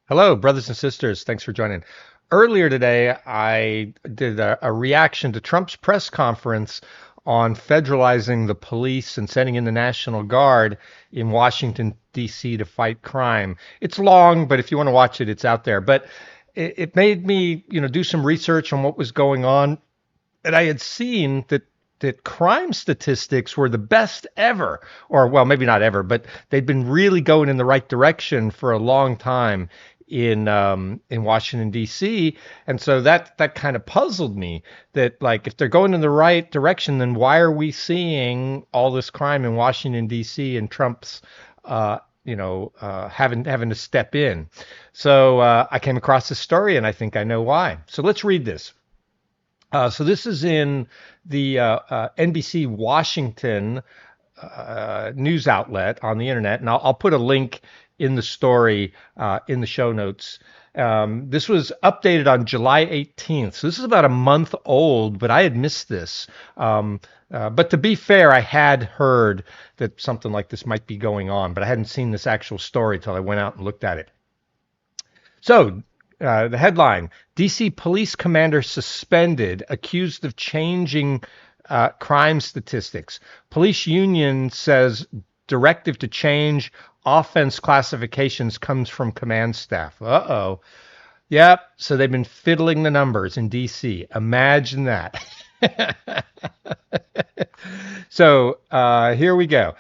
Hello, brothers and sisters. Thanks for joining. Earlier today, I did a reaction to Trump's press conference on federalizing the police and sending in the National Guard in Washington, D.C. to fight crime. It's long, but if you want to watch it, it's out there. But it made me, do some research on what was going on. And I had seen that crime statistics were the best ever, or well, maybe not ever, but they'd been really going in the right direction for a long time in Washington D.C. And so that kind of puzzled me that like if they're going in the right direction, then why are we seeing all this crime in Washington D.C. and Trump's having to step in. So I came across this story and I think I know why. So let's read this. So this is in the NBC Washington news outlet on the internet, and I'll put a link in the story in the show notes. This was updated on July 18th, so this is about a month old, but I had missed this. But to be fair, I had heard that something like this might be going on, but I hadn't seen this actual story till I went out and looked at it. So, the headline: DC police commander suspended, accused of changing crime statistics. Police union says directive to change offense classifications comes from command staff. Uh-oh. Yep. So they've been fiddling the numbers in DC. Imagine that. So here we go.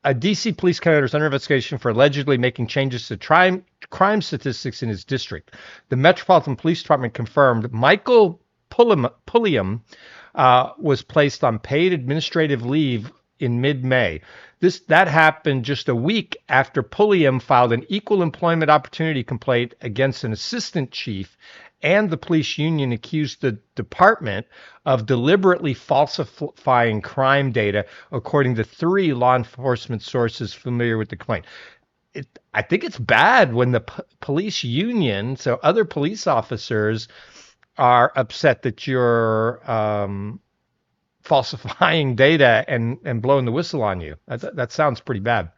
A DC police commander is under investigation for allegedly making changes to crime statistics in his district. The Metropolitan Police Department confirmed Michael Pulliam was placed on paid administrative leave in mid-May. That happened just a week after Pulliam filed an equal employment opportunity complaint against an assistant chief, and the police union accused the department of deliberately falsifying crime data, according to three law enforcement sources familiar with the complaint. I think it's bad when the police union, so other police officers, are upset that you're falsifying data and blowing the whistle on you. That sounds pretty bad.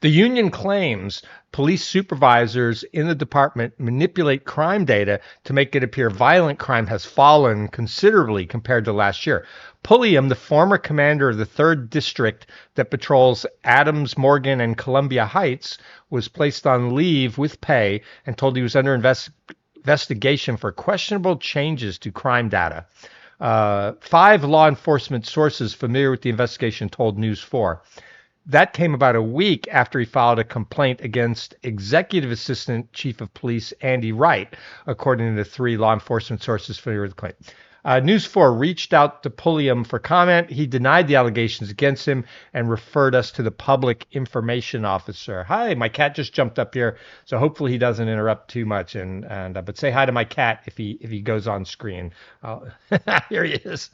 The union claims police supervisors in the department manipulate crime data to make it appear violent crime has fallen considerably compared to last year. Pulliam, the former commander of the 3rd District that patrols Adams, Morgan, and Columbia Heights, was placed on leave with pay and told he was under investigation for questionable changes to crime data. 5 law enforcement sources familiar with the investigation told News 4. That came about a week after he filed a complaint against Executive Assistant Chief of Police Andy Wright, according to 3 law enforcement sources familiar with the claim. News 4 reached out to Pulliam for comment. He denied the allegations against him and referred us to the public information officer. Hi, my cat just jumped up here, so hopefully he doesn't interrupt too much. But say hi to my cat if he goes on screen. Here he is.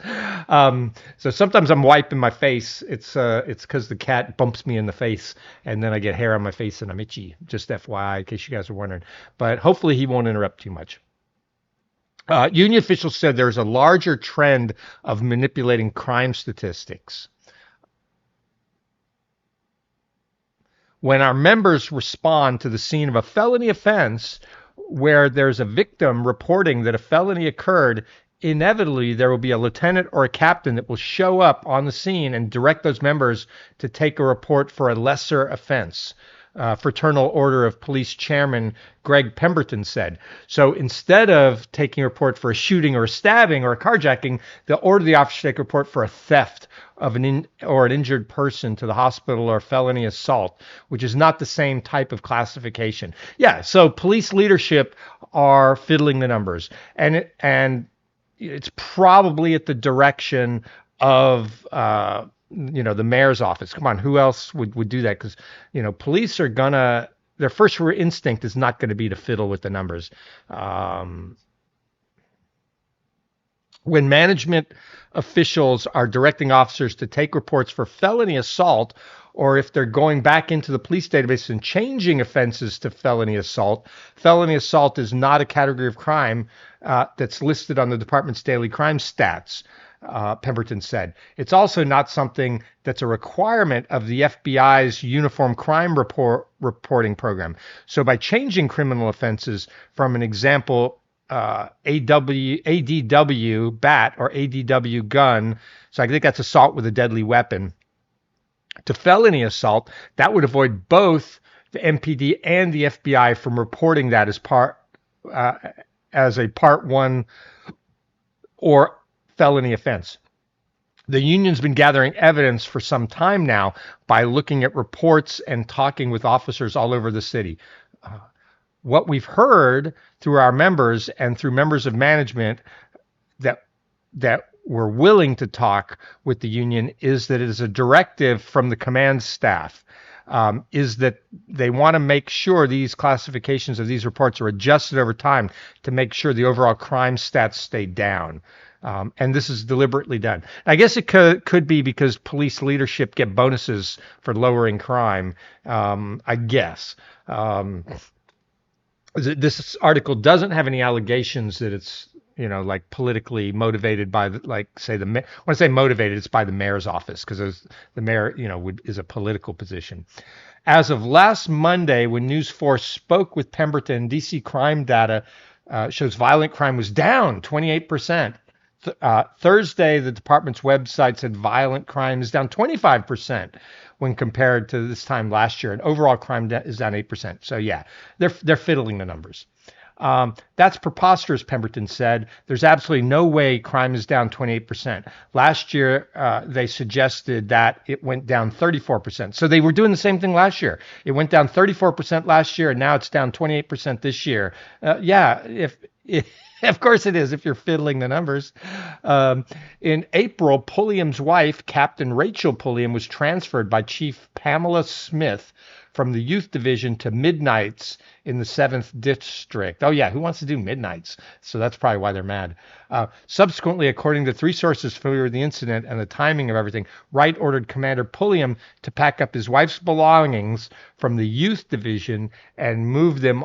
So sometimes I'm wiping my face. It's because the cat bumps me in the face, and then I get hair on my face and I'm itchy. Just FYI, in case you guys are wondering. But hopefully he won't interrupt too much. Union officials said there's a larger trend of manipulating crime statistics. When our members respond to the scene of a felony offense where there's a victim reporting that a felony occurred, inevitably there will be a lieutenant or a captain that will show up on the scene and direct those members to take a report for a lesser offense. Fraternal Order of Police Chairman Greg Pemberton said. So instead of taking a report for a shooting or a stabbing or a carjacking, they'll order the officer to take a report for a theft of an injured person to the hospital or felony assault, which is not the same type of classification. Yeah, so police leadership are fiddling the numbers, and it's probably at the direction of the mayor's office. Come on, who else would do that? Because, police are gonna, their first instinct is not going to be to fiddle with the numbers. When management officials are directing officers to take reports for felony assault, or if they're going back into the police database and changing offenses to felony assault is not a category of crime that's listed on the department's daily crime stats. Pemberton said. It's also not something that's a requirement of the FBI's Uniform Crime Reporting Program. So by changing criminal offenses from an example, ADW bat or ADW gun, so I think that's assault with a deadly weapon, to felony assault, that would avoid both the MPD and the FBI from reporting that as a Part 1 or felony offense. The union's been gathering evidence for some time now by looking at reports and talking with officers all over the city. What we've heard through our members and through members of management that were willing to talk with the union is that it is a directive from the command staff, is that they want to make sure these classifications of these reports are adjusted over time to make sure the overall crime stats stay down. And this is deliberately done. I guess it could be because police leadership get bonuses for lowering crime, I guess. This article doesn't have any allegations that it's, like politically motivated by, when I say motivated, it's by the mayor's office, because the mayor, is a political position. As of last Monday, when News 4 spoke with Pemberton, DC crime data shows violent crime was down 28%. Thursday, the department's website said violent crime is down 25% when compared to this time last year, and overall crime is down 8%. So yeah, they're fiddling the numbers. That's preposterous, Pemberton said. There's absolutely no way crime is down 28%. Last year, they suggested that it went down 34%. So they were doing the same thing last year. It went down 34% last year, and now it's down 28% this year. Of course it is, if you're fiddling the numbers. In April, Pulliam's wife, Captain Rachel Pulliam, was transferred by Chief Pamela Smith from the youth division to midnights in the 7th district. Oh yeah, who wants to do midnights? So that's probably why they're mad. Subsequently, according to 3 sources familiar with the incident and the timing of everything, Wright ordered Commander Pulliam to pack up his wife's belongings from the youth division and move them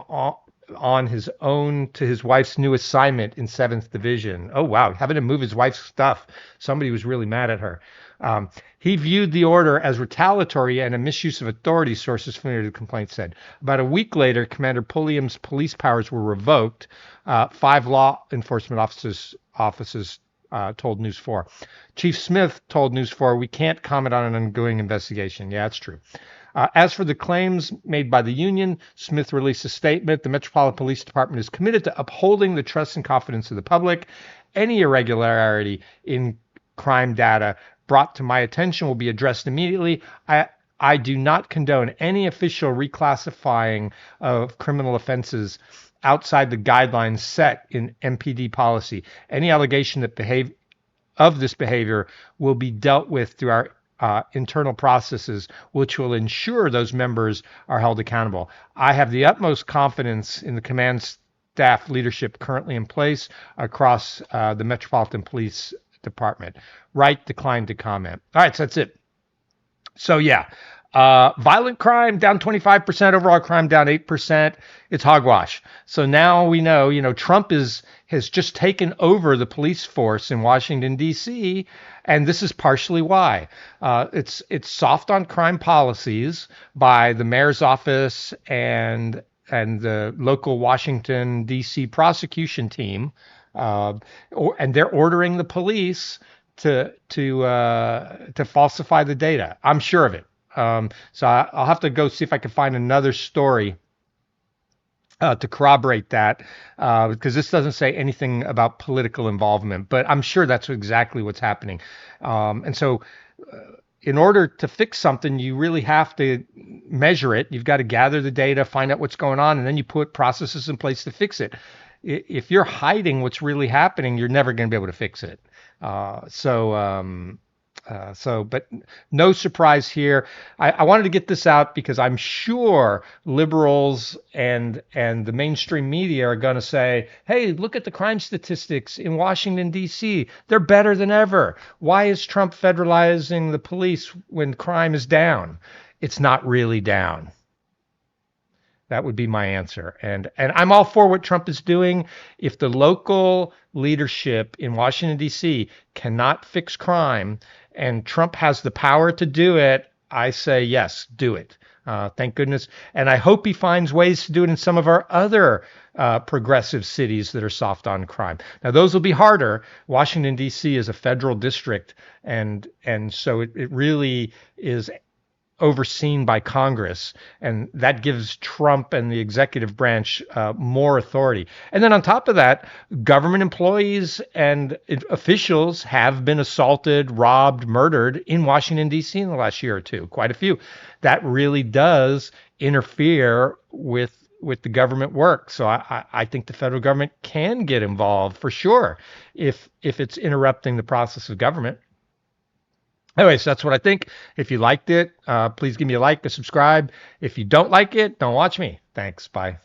on his own to his wife's new assignment in 7th Division. Oh, wow. Having to move his wife's stuff. Somebody was really mad at her. He viewed the order as retaliatory and a misuse of authority, sources familiar to the complaint said. About a week later, Commander Pulliam's police powers were revoked. 5 law enforcement officers told News 4. Chief Smith told News 4, "We can't comment on an ongoing investigation." Yeah, that's true. As for the claims made by the union, Smith released a statement. The Metropolitan Police Department is committed to upholding the trust and confidence of the public. Any irregularity in crime data brought to my attention will be addressed immediately. I do not condone any official reclassifying of criminal offenses outside the guidelines set in MPD policy. Any allegation that this behavior will be dealt with through our internal processes, which will ensure those members are held accountable. I have the utmost confidence in the command staff leadership currently in place across the Metropolitan Police Department. Wright declined to comment. All right, so that's it. So yeah, violent crime down 25%, overall crime down 8%. It's hogwash. So now we know, Trump has just taken over the police force in Washington, D.C., and this is partially why. It's soft on crime policies by the mayor's office and the local Washington, D.C. prosecution team, and they're ordering the police to falsify the data. I'm sure of it. So I'll have to go see if I can find another story to corroborate that, because this doesn't say anything about political involvement, but I'm sure that's exactly what's happening. And so in order to fix something, you really have to measure it. You've got to gather the data, find out what's going on, and then you put processes in place to fix it. If you're hiding what's really happening, you're never going to be able to fix it. But no surprise here. I wanted to get this out because I'm sure liberals and the mainstream media are going to say, hey, look at the crime statistics in Washington, D.C. They're better than ever. Why is Trump federalizing the police when crime is down? It's not really down. That would be my answer. And I'm all for what Trump is doing. If the local leadership in Washington, D.C. cannot fix crime and Trump has the power to do it, I say yes, do it. Thank goodness. And I hope he finds ways to do it in some of our other progressive cities that are soft on crime. Now, those will be harder. Washington, D.C. is a federal district, and so it really is overseen by Congress, and that gives Trump and the executive branch more authority. And then on top of that, government employees and officials have been assaulted, robbed, murdered in Washington, D.C. in the last year or two, quite a few. That really does interfere with the government work. So I think the federal government can get involved for sure if it's interrupting the process of government. Anyways, that's what I think. If you liked it, please give me a like, a subscribe. If you don't like it, don't watch me. Thanks. Bye.